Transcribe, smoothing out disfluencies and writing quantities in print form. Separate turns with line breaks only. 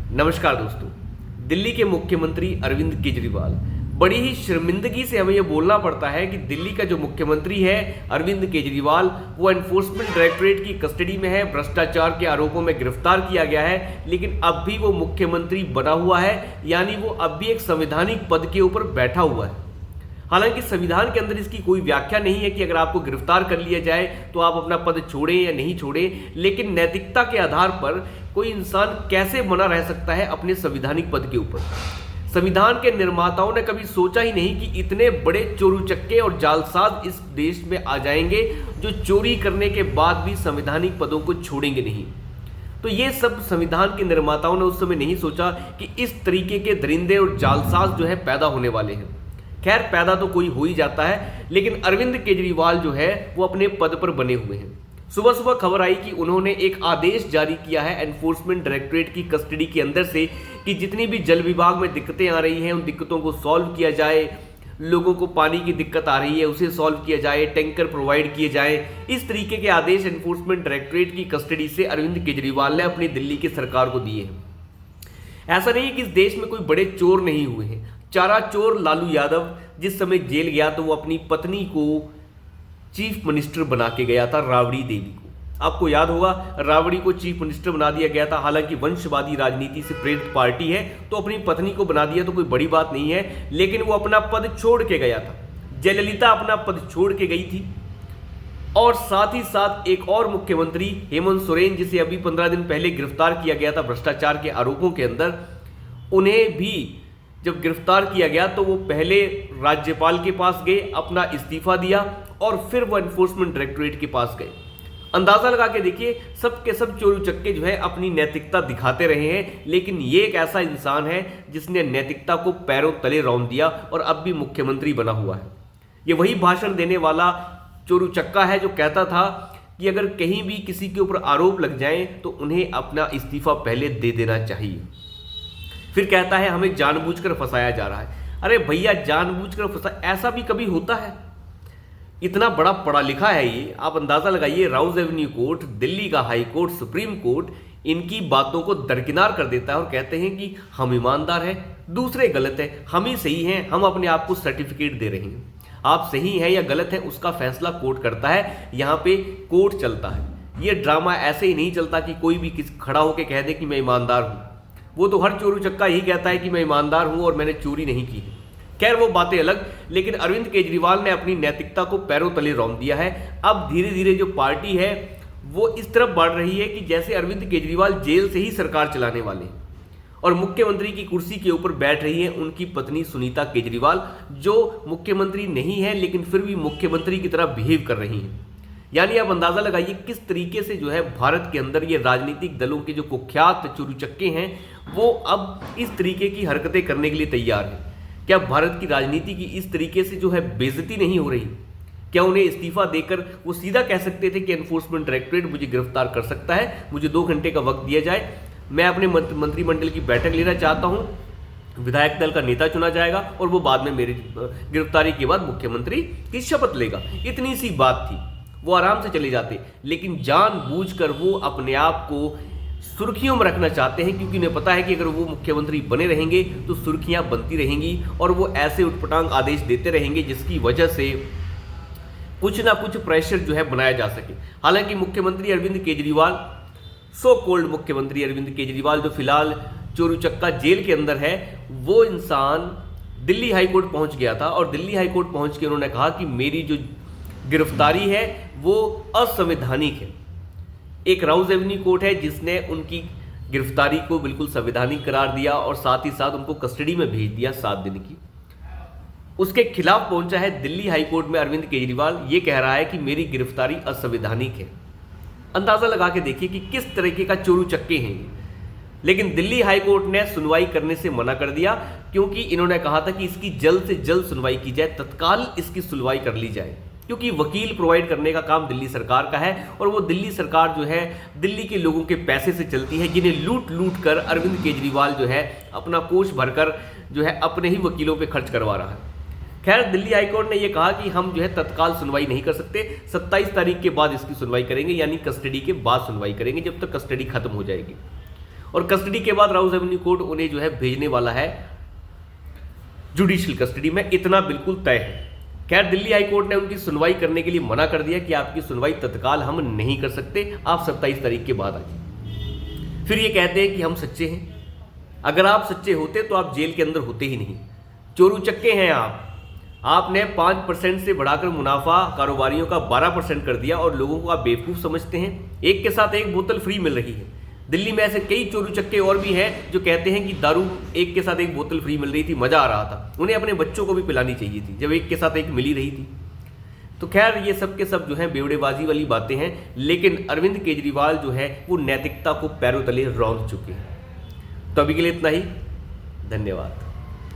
नमस्कार दोस्तों। दिल्ली के मुख्यमंत्री अरविंद केजरीवाल, बड़ी ही शर्मिंदगी से हमें यह बोलना पड़ता है कि दिल्ली का जो मुख्यमंत्री है अरविंद केजरीवाल, वो एनफोर्समेंट डायरेक्टरेट की कस्टडी में है। भ्रष्टाचार के आरोपों में गिरफ्तार किया गया है, लेकिन अब भी वो मुख्यमंत्री बना हुआ है, यानी वो अब भी एक संवैधानिक पद के ऊपर बैठा हुआ है। हालांकि संविधान के अंदर इसकी कोई व्याख्या नहीं है कि अगर आपको गिरफ्तार कर लिया जाए तो आप अपना पद छोड़ें या नहीं छोड़ें, लेकिन नैतिकता के आधार पर कोई इंसान कैसे बना रह सकता है अपने संवैधानिक पद के ऊपर। संविधान के निर्माताओं ने कभी सोचा ही नहीं कि इतने बड़े चोरूचक्के और जालसाज इस देश में आ जाएंगे जो चोरी करने के बाद भी संवैधानिक पदों को छोड़ेंगे नहीं। तो ये सब संविधान के निर्माताओं ने उस समय नहीं सोचा कि इस तरीके के दरिंदे और जालसाज जो है पैदा होने वाले हैं। खैर, पैदा तो कोई हो ही जाता है, लेकिन अरविंद केजरीवाल जो है वो अपने पद पर बने हुए हैं। सुबह सुबह खबर आई कि उन्होंने एक आदेश जारी किया है एनफोर्समेंट डायरेक्टरेट की कस्टडी के अंदर से कि जितनी भी जल विभाग में दिक्कतें आ रही हैं उन दिक्कतों को सॉल्व किया जाए। लोगों को पानी की दिक्कत आ रही है उसे सॉल्व किया जाए, टैंकर प्रोवाइड किए जाए। इस तरीके के आदेश एनफोर्समेंट डायरेक्टरेट की कस्टडी से अरविंद केजरीवाल ने अपनी दिल्ली की सरकार को दिए हैं। ऐसा नहीं है कि इस देश में कोई बड़े चोर नहीं हुए हैं। चारा चोर लालू यादव जिस समय जेल गया तो वो अपनी पत्नी को चीफ मिनिस्टर बना के गया था, राबड़ी देवी को। आपको याद होगा, राबड़ी को चीफ मिनिस्टर बना दिया गया था। हालांकि वंशवादी राजनीति से प्रेरित पार्टी है, तो अपनी पत्नी को बना दिया तो कोई बड़ी बात नहीं है, लेकिन वो अपना पद छोड़ के गया था। जयललिता अपना पद छोड़ के गई थी, और साथ ही साथ एक और मुख्यमंत्री हेमंत सोरेन, जिसे अभी 15 दिन पहले गिरफ्तार किया गया था भ्रष्टाचार के आरोपों के अंदर, उन्हें भी जब गिरफ्तार किया गया तो वो पहले राज्यपाल के पास गए, अपना इस्तीफा दिया और फिर वो एनफोर्समेंट डायरेक्टरेट के पास गए। अंदाजा लगा के देखिए, सब के सब चोरू चक्के जो है अपनी नैतिकता दिखाते रहे हैं, लेकिन ये एक ऐसा इंसान है जिसने नैतिकता को पैरों तले रौंद दिया और अब भी मुख्यमंत्री बना हुआ है। ये वही भाषण देने वाला चोरू चक्का है जो कहता था कि अगर कहीं भी किसी के ऊपर आरोप लग जाए तो उन्हें अपना इस्तीफा पहले दे देना चाहिए। फिर कहता है हमें जानबूझकर फंसाया जा रहा है। अरे भैया, जानबूझकर फंसा ऐसा भी कभी होता है? इतना बड़ा पढ़ा लिखा है ये, आप अंदाजा लगाइए। राउज एवेन्यू कोर्ट, दिल्ली का हाई कोर्ट, सुप्रीम कोर्ट इनकी बातों को दरकिनार कर देता है और कहते हैं कि हम ईमानदार हैं, दूसरे गलत हैं, हम ही सही हैं, हम अपने आप को सर्टिफिकेट दे रहे हैं। आप सही हैं या गलत हैं उसका फैसला कोर्ट करता है, यहाँ पे कोर्ट चलता है। ये ड्रामा ऐसे ही नहीं चलता कि कोई भी किसी खड़ा होकर कह दे कि मैं ईमानदार हूँ। वो तो हर चोरू चक्का यही कहता है कि मैं ईमानदार हूं और मैंने चोरी नहीं की है। खैर, वो बातें अलग, लेकिन अरविंद केजरीवाल ने अपनी नैतिकता को पैरों तले रौंद दिया है। अब धीरे धीरे जो पार्टी है वो इस तरफ बढ़ रही है कि जैसे अरविंद केजरीवाल जेल से ही सरकार चलाने वाले हैं और मुख्यमंत्री की कुर्सी के ऊपर बैठ रही है उनकी पत्नी सुनीता केजरीवाल, जो मुख्यमंत्री नहीं है लेकिन फिर भी मुख्यमंत्री की तरह बिहेव कर रही हैं। यानी आप अंदाजा लगाइए किस तरीके से जो है भारत के अंदर ये राजनीतिक दलों के जो कुख्यात चोरूचक्के हैं वो अब इस तरीके की हरकतें करने के लिए तैयार हैं। क्या भारत की राजनीति की इस तरीके से जो है बेइज्जती नहीं हो रही? क्या उन्हें इस्तीफा देकर वो सीधा कह सकते थे कि एनफोर्समेंट डायरेक्टरेट मुझे गिरफ्तार कर सकता है, मुझे 2 घंटे का वक्त दिया जाए, मैं अपने मंत्रिमंडल की बैठक लेना चाहता हूँ, विधायक दल का नेता चुना जाएगा और वो बाद में मेरी गिरफ्तारी के बाद मुख्यमंत्री की शपथ लेगा। इतनी सी बात थी, वो आराम से चले जाते। लेकिन जानबूझकर वो अपने आप को सुर्खियों में रखना चाहते हैं, क्योंकि उन्हें पता है कि अगर वो मुख्यमंत्री बने रहेंगे तो सुर्खियां बनती रहेंगी और वो ऐसे उटपटांग आदेश देते रहेंगे जिसकी वजह से कुछ ना कुछ प्रेशर जो है बनाया जा सके। हालांकि मुख्यमंत्री अरविंद केजरीवाल, सो कोल्ड मुख्यमंत्री अरविंद केजरीवाल जो फिलहाल चोरू चक्का जेल के अंदर है, वो इंसान दिल्ली हाईकोर्ट पहुंच गया था और दिल्ली हाईकोर्ट पहुंच के उन्होंने कहा कि मेरी जो गिरफ्तारी है वो असंवैधानिक है। एक राउज एवेन्यू कोर्ट है जिसने उनकी गिरफ्तारी को बिल्कुल संवैधानिक करार दिया और साथ ही साथ उनको कस्टडी में भेज दिया 7 दिन की। उसके खिलाफ पहुंचा है दिल्ली हाईकोर्ट में अरविंद केजरीवाल, ये कह रहा है कि मेरी गिरफ्तारी असंवैधानिक है। अंदाजा लगा के देखिए कि किस तरीके का चोरू चक्के हैं ये। लेकिन दिल्ली हाईकोर्ट ने सुनवाई करने से मना कर दिया, क्योंकि इन्होंने कहा था कि इसकी जल्द से जल्द सुनवाई की जाए, तत्काल इसकी सुनवाई कर ली जाए, क्योंकि वकील प्रोवाइड करने का काम दिल्ली सरकार का है और वो दिल्ली सरकार जो है दिल्ली के लोगों के पैसे से चलती है, जिन्हें लूट लूट कर अरविंद केजरीवाल जो है अपना कोष भरकर जो है अपने ही वकीलों पे खर्च करवा रहा है। खैर, दिल्ली हाईकोर्ट ने यह कहा कि हम जो है तत्काल सुनवाई नहीं कर सकते, 27 तारीख के बाद इसकी सुनवाई करेंगे, यानी कस्टडी के बाद सुनवाई करेंगे, जब तक कस्टडी खत्म हो जाएगी। और कस्टडी के बाद राउज एवेन्यू कोर्ट उन्हें जो है भेजने वाला है जुडिशियल कस्टडी में, इतना बिल्कुल तय है। खैर दिल्ली हाई कोर्ट ने उनकी सुनवाई करने के लिए मना कर दिया कि आपकी सुनवाई तत्काल हम नहीं कर सकते, आप 27 तारीख के बाद आइए। फिर ये कहते हैं कि हम सच्चे हैं। अगर आप सच्चे होते तो आप जेल के अंदर होते ही नहीं। चोरू चक्के हैं आपने 5% से बढ़ाकर मुनाफा कारोबारियों का 12% कर दिया और लोगों को आप बेवकूफ़ समझते हैं। एक के साथ एक बोतल फ्री मिल रही है। दिल्ली में ऐसे कई चोरू चक्के और भी हैं जो कहते हैं कि दारू एक के साथ एक बोतल फ्री मिल रही थी, मज़ा आ रहा था, उन्हें अपने बच्चों को भी पिलानी चाहिए थी जब एक के साथ एक मिल ही रही थी। तो खैर ये सब के सब जो है बेवड़ेबाजी वाली बातें हैं, लेकिन अरविंद केजरीवाल जो है वो नैतिकता को पैरों तले रौंद चुके हैं। तो अभी के लिए इतना ही, धन्यवाद।